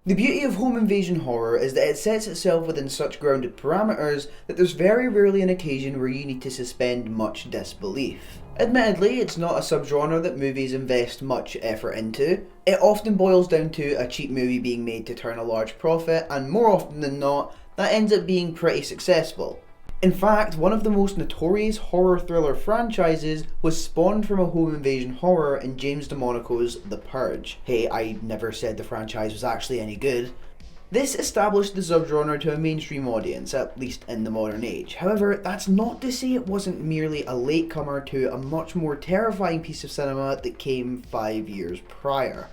The beauty of home invasion horror is that it sets itself within such grounded parameters that there's very rarely an occasion where you need to suspend much disbelief. Admittedly, it's not a subgenre that movies invest much effort into. It often boils down to a cheap movie being made to turn a large profit, and more often than not, that ends up being pretty successful. In fact, one of the most notorious horror thriller franchises was spawned from a home invasion horror in James DeMonaco's The Purge. Hey, I never said the franchise was actually any good. This established the subgenre to a mainstream audience, at least in the modern age. However, that's not to say it wasn't merely a latecomer to a much more terrifying piece of cinema that came 5 years prior.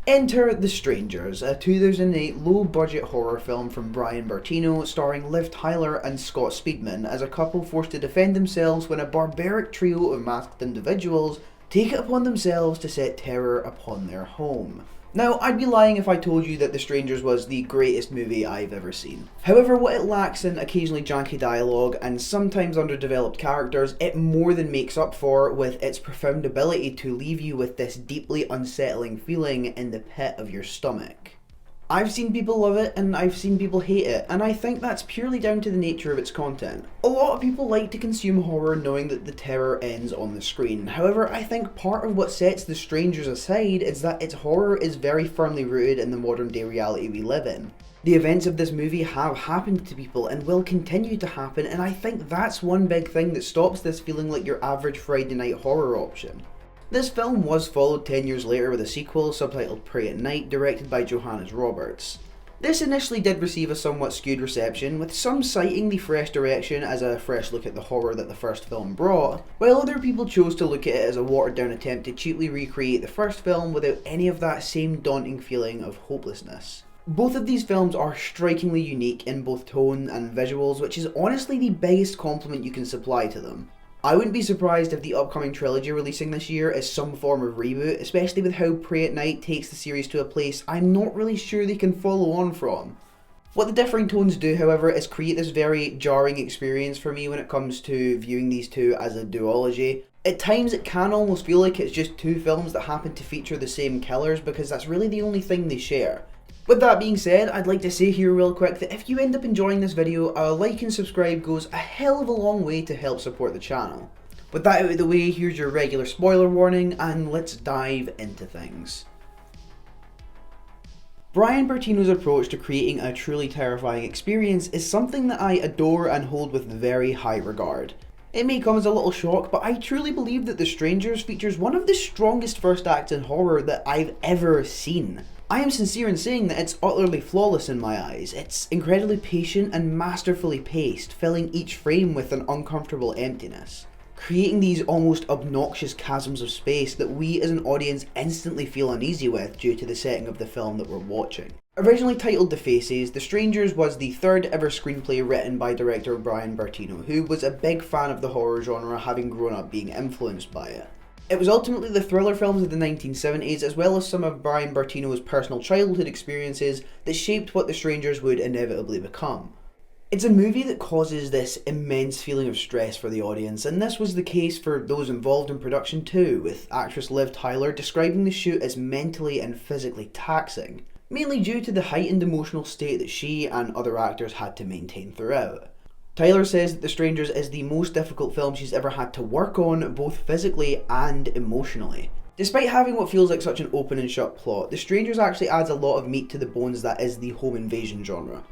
Enter The Strangers, a 2008 low-budget horror film from Bryan Bertino starring Liv Tyler and Scott Speedman as a couple forced to defend themselves when a barbaric trio of masked individuals take it upon themselves to set terror upon their home. Now, I'd be lying if I told you that The Strangers was the greatest movie I've ever seen. However, what it lacks in occasionally janky dialogue and sometimes underdeveloped characters, it more than makes up for with its profound ability to leave you with this deeply unsettling feeling in the pit of your stomach. I've seen people love it and I've seen people hate it, and I think that's purely down to the nature of its content. A lot of people like to consume horror knowing that the terror ends on the screen. However, I think part of what sets The Strangers aside is that its horror is very firmly rooted in the modern day reality we live in. The events of this movie have happened to people and will continue to happen, and I think that's one big thing that stops this feeling like your average Friday night horror option. This film was followed 10 years later with a sequel subtitled Prey at Night, directed by Johannes. This initially did receive a somewhat skewed reception, with some citing the fresh direction as a fresh look at the horror that the first film brought, while other people chose to look at it as a watered down attempt to cheaply recreate the first film without any of that same daunting feeling of hopelessness. Both of these films are strikingly unique in both tone and visuals, which is honestly the biggest compliment you can supply to them. I wouldn't be surprised if the upcoming trilogy releasing this year is some form of reboot, especially with how Prey at Night takes the series to a place I'm not really sure they can follow on from. What the differing tones do, however, is create this very jarring experience for me when it comes to viewing these two as a duology. At times it can almost feel like it's just two films that happen to feature the same killers because that's really the only thing they share. With that being said, I'd like to say here real quick that if you end up enjoying this video, a like and subscribe goes a hell of a long way to help support the channel. With that out of the way, here's your regular spoiler warning, and let's dive into things. Bryan Bertino's approach to creating a truly terrifying experience is something that I adore and hold with very high regard. It may come as a little shock, but I truly believe that The Strangers features one of the strongest first acts in horror that I've ever seen. I am sincere in saying that it's utterly flawless in my eyes. It's incredibly patient and masterfully paced, filling each frame with an uncomfortable emptiness, creating these almost obnoxious chasms of space that we as an audience instantly feel uneasy with due to the setting of the film that we're watching. Originally titled The Faces, The Strangers was the third ever screenplay written by director Bryan Bertino, who was a big fan of the horror genre, having grown up being influenced by it. It was ultimately the thriller films of the 1970s, as well as some of Bryan Bertino's personal childhood experiences, that shaped what The Strangers would inevitably become. It's a movie that causes this immense feeling of stress for the audience, and this was the case for those involved in production too, with actress Liv Tyler describing the shoot as mentally and physically taxing, mainly due to the heightened emotional state that she and other actors had to maintain throughout. Tyler says that The Strangers is the most difficult film she's ever had to work on, both physically and emotionally. Despite having what feels like such an open and shut plot, The Strangers actually adds a lot of meat to the bones that is the home invasion genre.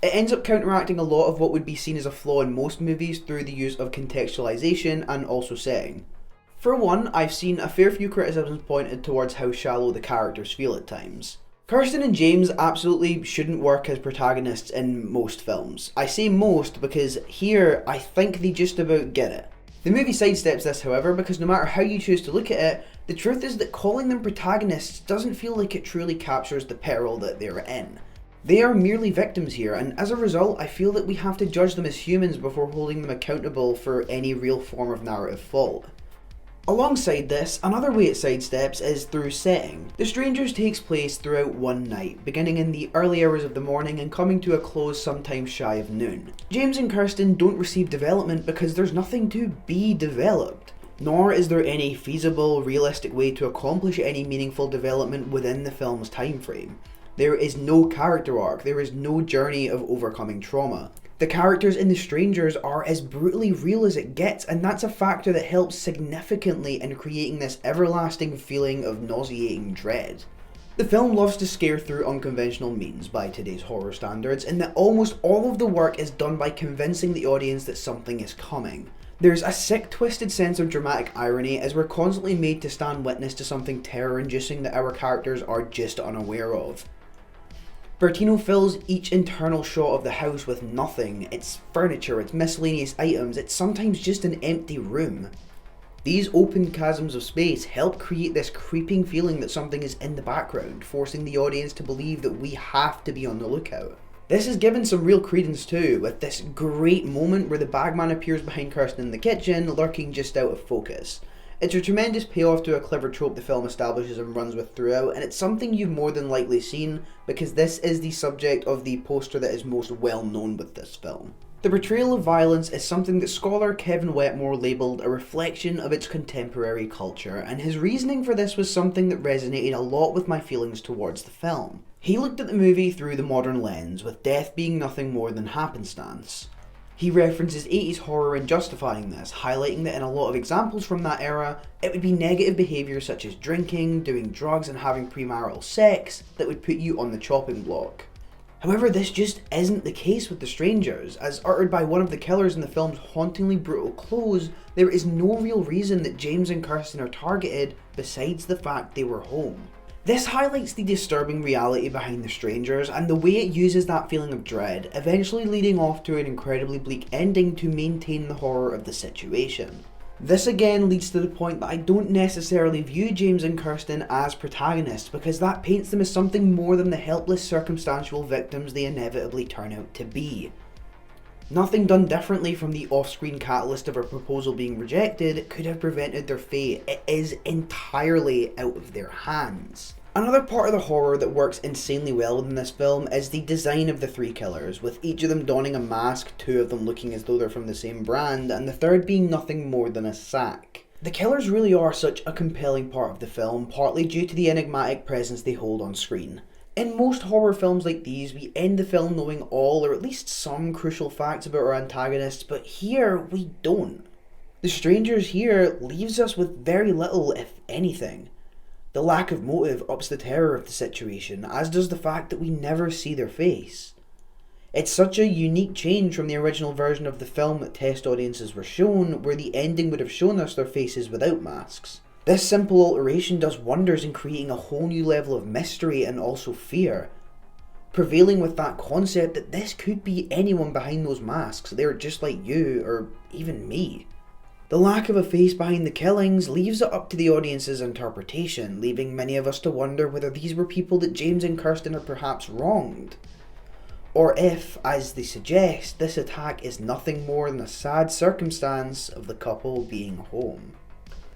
It ends up counteracting a lot of what would be seen as a flaw in most movies through the use of contextualization and also setting. For one, I've seen a fair few criticisms pointed towards how shallow the characters feel at times. Kirsten and James absolutely shouldn't work as protagonists in most films. I say most because here I think they just about get it. The movie sidesteps this, however, because no matter how you choose to look at it, the truth is that calling them protagonists doesn't feel like it truly captures the peril that they're in. They are merely victims here, and as a result I feel that we have to judge them as humans before holding them accountable for any real form of narrative fault. Alongside this, another way it sidesteps is through setting. The Strangers takes place throughout one night, beginning in the early hours of the morning and coming to a close sometime shy of noon. James and Kirsten don't receive development because there's nothing to be developed. Nor is there any feasible, realistic way to accomplish any meaningful development within the film's time frame. There is no character arc, there is no journey of overcoming trauma. The characters in The Strangers are as brutally real as it gets, and that's a factor that helps significantly in creating this everlasting feeling of nauseating dread. The film loves to scare through unconventional means by today's horror standards, in that almost all of the work is done by convincing the audience that something is coming. There's a sick, twisted sense of dramatic irony as we're constantly made to stand witness to something terror-inducing that our characters are just unaware of. Bertino fills each internal shot of the house with nothing. It's furniture, it's miscellaneous items, it's sometimes just an empty room. These open chasms of space help create this creeping feeling that something is in the background, forcing the audience to believe that we have to be on the lookout. This is given some real credence too, with this great moment where the bagman appears behind Kirsten in the kitchen, lurking just out of focus. It's a tremendous payoff to a clever trope the film establishes and runs with throughout, and it's something you've more than likely seen, because this is the subject of the poster that is most well known with this film. The portrayal of violence is something that scholar Kevin Wetmore labelled a reflection of its contemporary culture, and his reasoning for this was something that resonated a lot with my feelings towards the film. He looked at the movie through the modern lens, with death being nothing more than happenstance. He references 80s horror in justifying this, highlighting that in a lot of examples from that era, it would be negative behaviour such as drinking, doing drugs and having premarital sex that would put you on the chopping block. However, this just isn't the case with The Strangers. As uttered by one of the killers in the film's hauntingly brutal close, there is no real reason that James and Kirsten are targeted besides the fact they were home. This highlights the disturbing reality behind The Strangers and the way it uses that feeling of dread, eventually leading off to an incredibly bleak ending to maintain the horror of the situation. This again leads to the point that I don't necessarily view James and Kirsten as protagonists, because that paints them as something more than the helpless circumstantial victims they inevitably turn out to be. Nothing done differently from the off-screen catalyst of a proposal being rejected could have prevented their fate. It is entirely out of their hands. Another part of the horror that works insanely well within this film is the design of the three killers, with each of them donning a mask, two of them looking as though they're from the same brand, and the third being nothing more than a sack. The killers really are such a compelling part of the film, partly due to the enigmatic presence they hold on screen. In most horror films like these, we end the film knowing all or at least some crucial facts about our antagonists, but here we don't. The Strangers here leaves us with very little, if anything. The lack of motive ups the terror of the situation, as does the fact that we never see their face. It's such a unique change from the original version of the film that test audiences were shown, where the ending would have shown us their faces without masks. This simple alteration does wonders in creating a whole new level of mystery and also fear, prevailing with that concept that this could be anyone behind those masks. They're just like you, or even me. The lack of a face behind the killings leaves it up to the audience's interpretation, leaving many of us to wonder whether these were people that James and Kirsten had perhaps wronged. Or if, as they suggest, this attack is nothing more than a sad circumstance of the couple being home.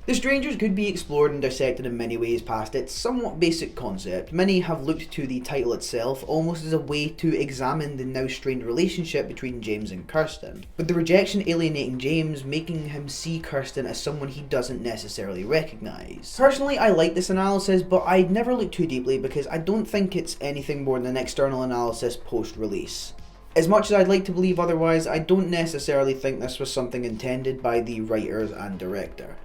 The Strangers could be explored and dissected in many ways past its somewhat basic concept. Many have looked to the title itself almost as a way to examine the now strained relationship between James and Kirsten, with the rejection alienating James, making him see Kirsten as someone he doesn't necessarily recognise. Personally, I like this analysis, but I'd never look too deeply because I don't think it's anything more than an external analysis post-release. As much as I'd like to believe otherwise, I don't necessarily think this was something intended by the writers and director.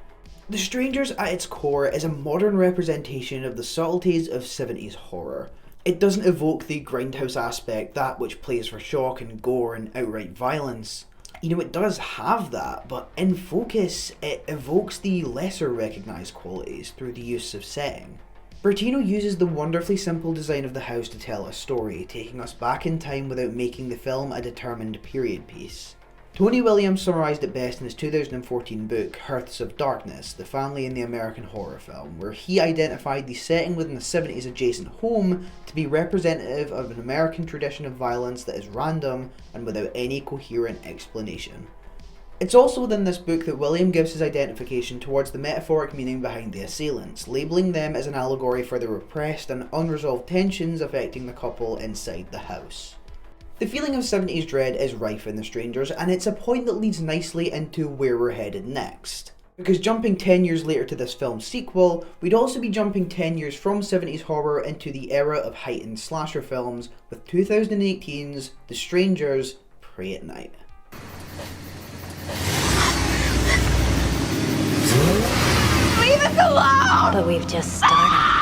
The Strangers at its core is a modern representation of the subtleties of 70s horror. It doesn't evoke the grindhouse aspect, that which plays for shock and gore and outright violence. It does have that, but in focus, it evokes the lesser recognised qualities through the use of setting. Bertino uses the wonderfully simple design of the house to tell a story, taking us back in time without making the film a determined period piece. Tony Williams summarised it best in his 2014 book, Hearths of Darkness, The Family in the American Horror Film, where he identified the setting within the 70s adjacent home to be representative of an American tradition of violence that is random and without any coherent explanation. It's also within this book that William gives his identification towards the metaphoric meaning behind the assailants, labelling them as an allegory for the repressed and unresolved tensions affecting the couple inside the house. The feeling of 70s dread is rife in The Strangers, and it's a point that leads nicely into where we're headed next. Because jumping 10 years later to this film's sequel, we'd also be jumping 10 years from 70s horror into the era of heightened slasher films with 2018's The Strangers, Prey at Night. Leave us alone! But we've just started.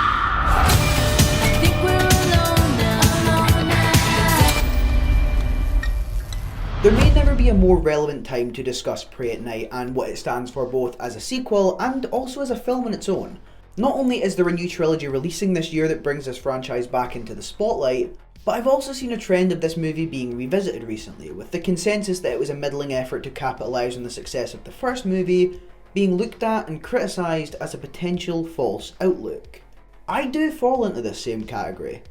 There may never be a more relevant time to discuss Prey at Night and what it stands for both as a sequel and also as a film on its own. Not only is there a new trilogy releasing this year that brings this franchise back into the spotlight, but I've also seen a trend of this movie being revisited recently, with the consensus that it was a middling effort to capitalise on the success of the first movie being looked at and criticised as a potential false outlook. I do fall into this same category.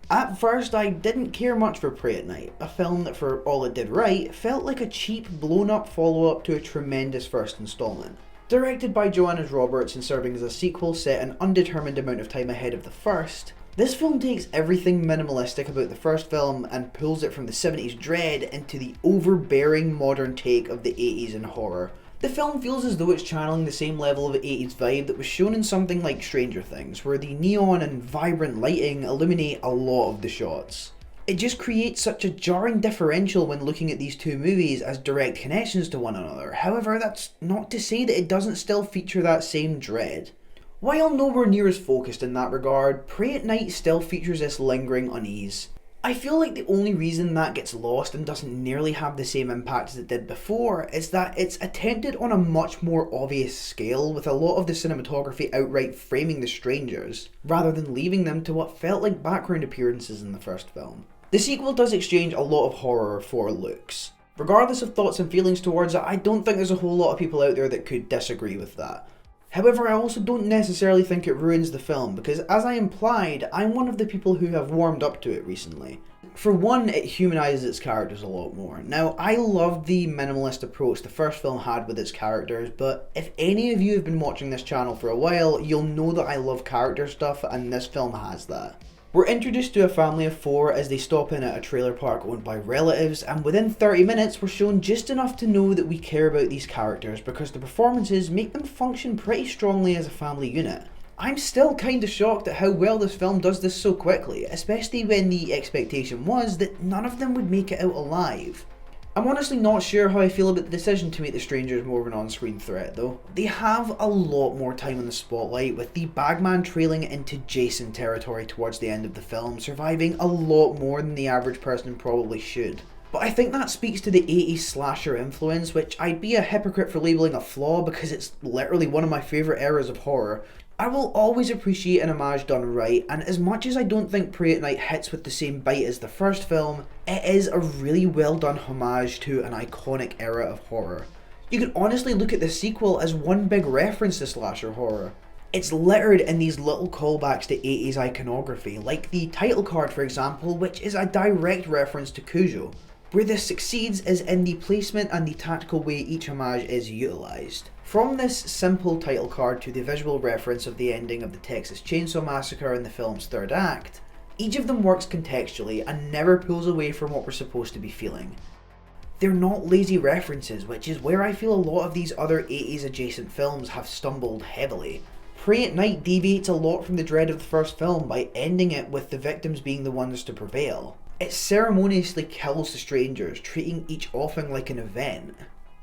At first, I didn't care much for Prey at Night, a film that for all it did right, felt like a cheap, blown-up follow-up to a tremendous first instalment. Directed by Johannes and serving as a sequel set an undetermined amount of time ahead of the first, this film takes everything minimalistic about the first film and pulls it from the 70s dread into the overbearing modern take of the 80s in horror. The film feels as though it's channeling the same level of 80s vibe that was shown in something like Stranger Things, where the neon and vibrant lighting illuminate a lot of the shots. It just creates such a jarring differential when looking at these two movies as direct connections to one another. However, that's not to say that it doesn't still feature that same dread. While nowhere near as focused in that regard, Prey at Night still features this lingering unease. I feel like the only reason that gets lost and doesn't nearly have the same impact as it did before is that it's attempted on a much more obvious scale, with a lot of the cinematography outright framing the strangers, rather than leaving them to what felt like background appearances in the first film. The sequel does exchange a lot of horror for looks. Regardless of thoughts and feelings towards it, I don't think there's a whole lot of people out there that could disagree with that. However, I also don't necessarily think it ruins the film, because as I implied, I'm one of the people who have warmed up to it recently. For one, it humanises its characters a lot more. Now, I loved the minimalist approach the first film had with its characters, but if any of you have been watching this channel for a while, you'll know that I love character stuff, and this film has that. We're introduced to a family of four as they stop in at a trailer park owned by relatives, and within 30 minutes we're shown just enough to know that we care about these characters because the performances make them function pretty strongly as a family unit. I'm still kinda shocked at how well this film does this so quickly, especially when the expectation was that none of them would make it out alive. I'm honestly not sure how I feel about the decision to make the strangers more of an on-screen threat though. They have a lot more time in the spotlight, with the bagman trailing into Jason territory towards the end of the film, surviving a lot more than the average person probably should. But I think that speaks to the 80s slasher influence, which I'd be a hypocrite for labelling a flaw because it's literally one of my favourite eras of horror. I will always appreciate an homage done right, and as much as I don't think Prey at Night hits with the same bite as the first film, it is a really well done homage to an iconic era of horror. You can honestly look at the sequel as one big reference to slasher horror. It's littered in these little callbacks to 80s iconography, like the title card for example, which is a direct reference to Cujo. Where this succeeds is in the placement and the tactical way each homage is utilised. From this simple title card to the visual reference of the ending of the Texas Chainsaw Massacre in the film's third act, each of them works contextually and never pulls away from what we're supposed to be feeling. They're not lazy references, which is where I feel a lot of these other 80s adjacent films have stumbled heavily. Prey at Night deviates a lot from the dread of the first film by ending it with the victims being the ones to prevail. It ceremoniously kills the strangers, treating each offing like an event.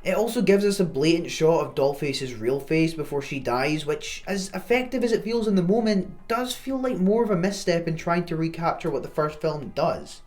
It also gives us a blatant shot of Dollface's real face before she dies, which, as effective as it feels in the moment, does feel like more of a misstep in trying to recapture what the first film does.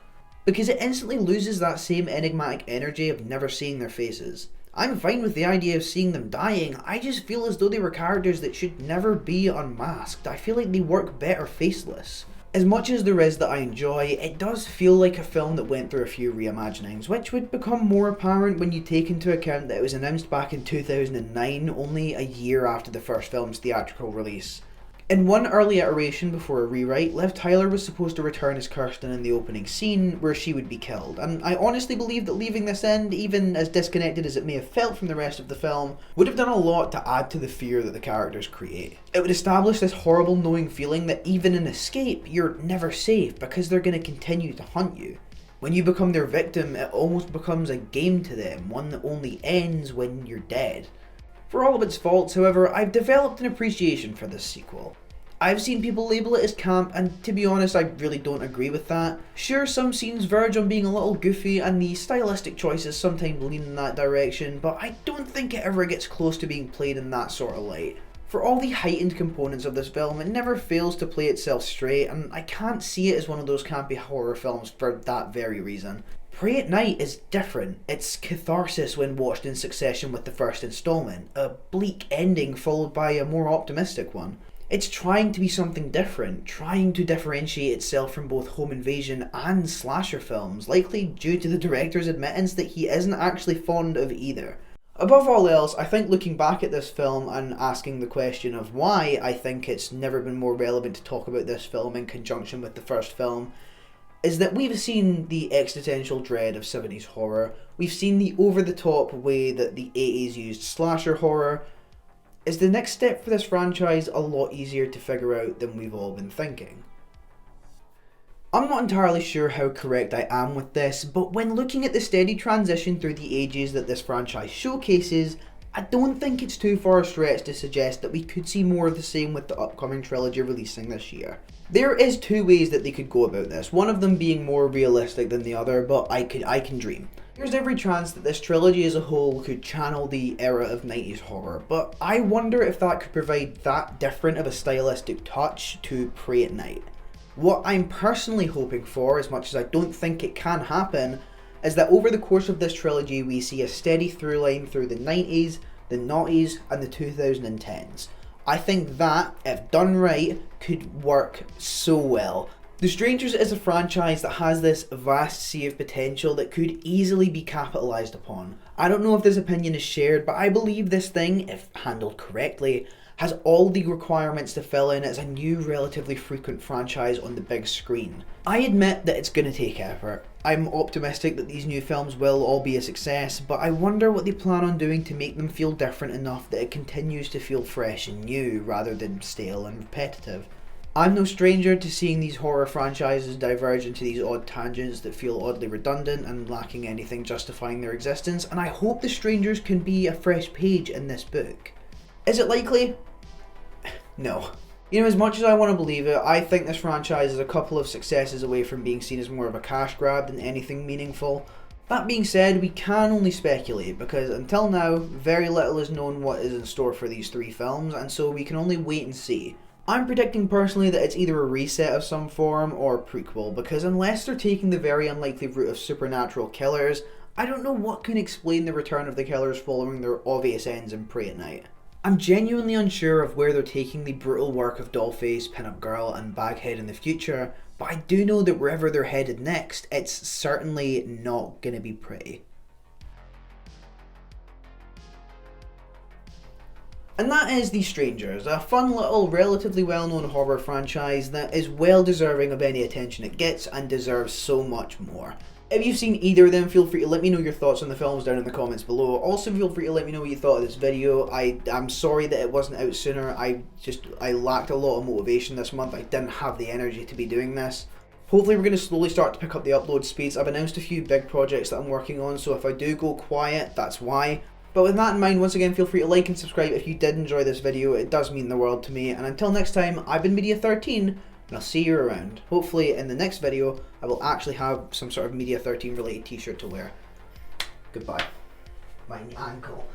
Because it instantly loses that same enigmatic energy of never seeing their faces. I'm fine with the idea of seeing them dying, I just feel as though they were characters that should never be unmasked. I feel like they work better faceless. As much as there is that I enjoy, it does feel like a film that went through a few reimaginings, which would become more apparent when you take into account that it was announced back in 2009, only a year after the first film's theatrical release. In one early iteration before a rewrite, Liv Tyler was supposed to return as Kirsten in the opening scene, where she would be killed, and I honestly believe that leaving this end, even as disconnected as it may have felt from the rest of the film, would have done a lot to add to the fear that the characters create. It would establish this horrible knowing feeling that even in escape, you're never safe because they're going to continue to hunt you. When you become their victim, it almost becomes a game to them, one that only ends when you're dead. For all of its faults, however, I've developed an appreciation for this sequel. I've seen people label it as camp, and to be honest, I really don't agree with that. Sure, some scenes verge on being a little goofy, and the stylistic choices sometimes lean in that direction, but I don't think it ever gets close to being played in that sort of light. For all the heightened components of this film, it never fails to play itself straight, and I can't see it as one of those campy horror films for that very reason. Prey at Night is different. It's catharsis when watched in succession with the first installment, a bleak ending followed by a more optimistic one. It's trying to be something different, trying to differentiate itself from both home invasion and slasher films, likely due to the director's admittance that he isn't actually fond of either. Above all else, I think looking back at this film and asking the question of why I think it's never been more relevant to talk about this film in conjunction with the first film, is that we've seen the existential dread of 70s horror, we've seen the over-the-top way that the 80s used slasher horror. Is the next step for this franchise a lot easier to figure out than we've all been thinking? I'm not entirely sure how correct I am with this, but when looking at the steady transition through the ages that this franchise showcases, I don't think it's too far a stretch to suggest that we could see more of the same with the upcoming trilogy releasing this year. There is two ways that they could go about this, one of them being more realistic than the other, but I can dream. There's every chance that this trilogy as a whole could channel the era of 90s horror, but I wonder if that could provide that different of a stylistic touch to Prey at Night. What I'm personally hoping for, as much as I don't think it can happen, is that over the course of this trilogy we see a steady through line through the 90s, the noughties, and the 2010s. I think that, if done right, could work so well. The Strangers is a franchise that has this vast sea of potential that could easily be capitalised upon. I don't know if this opinion is shared, but I believe this thing, if handled correctly, has all the requirements to fill in as a new relatively frequent franchise on the big screen. I admit that it's going to take effort. I'm optimistic that these new films will all be a success, but I wonder what they plan on doing to make them feel different enough that it continues to feel fresh and new rather than stale and repetitive. I'm no stranger to seeing these horror franchises diverge into these odd tangents that feel oddly redundant and lacking anything justifying their existence, and I hope The Strangers can be a fresh page in this book. Is it likely? No. You know, as much as I want to believe it, I think this franchise is a couple of successes away from being seen as more of a cash grab than anything meaningful. That being said, we can only speculate, because until now, very little is known what is in store for these three films, and so we can only wait and see. I'm predicting personally that it's either a reset of some form or a prequel, because unless they're taking the very unlikely route of supernatural killers, I don't know what can explain the return of the killers following their obvious ends in Prey at Night. I'm genuinely unsure of where they're taking the brutal work of Dollface, Pinup Girl and Baghead in the future, but I do know that wherever they're headed next, it's certainly not gonna be pretty. And that is The Strangers, a fun little, relatively well-known horror franchise that is well deserving of any attention it gets and deserves so much more. If you've seen either of them, feel free to let me know your thoughts on the films down in the comments below. Also feel free to let me know what you thought of this video. I'm sorry that it wasn't out sooner. I lacked a lot of motivation this month. I didn't have the energy to be doing this. Hopefully we're going to slowly start to pick up the upload speeds. I've announced a few big projects that I'm working on, so if I do go quiet, that's why. But with that in mind, once again, feel free to like and subscribe if you did enjoy this video. It does mean the world to me. And until next time, I've been Media13, and I'll see you around. Hopefully in the next video, I will actually have some sort of Media13 related t-shirt to wear. Goodbye. My ankle.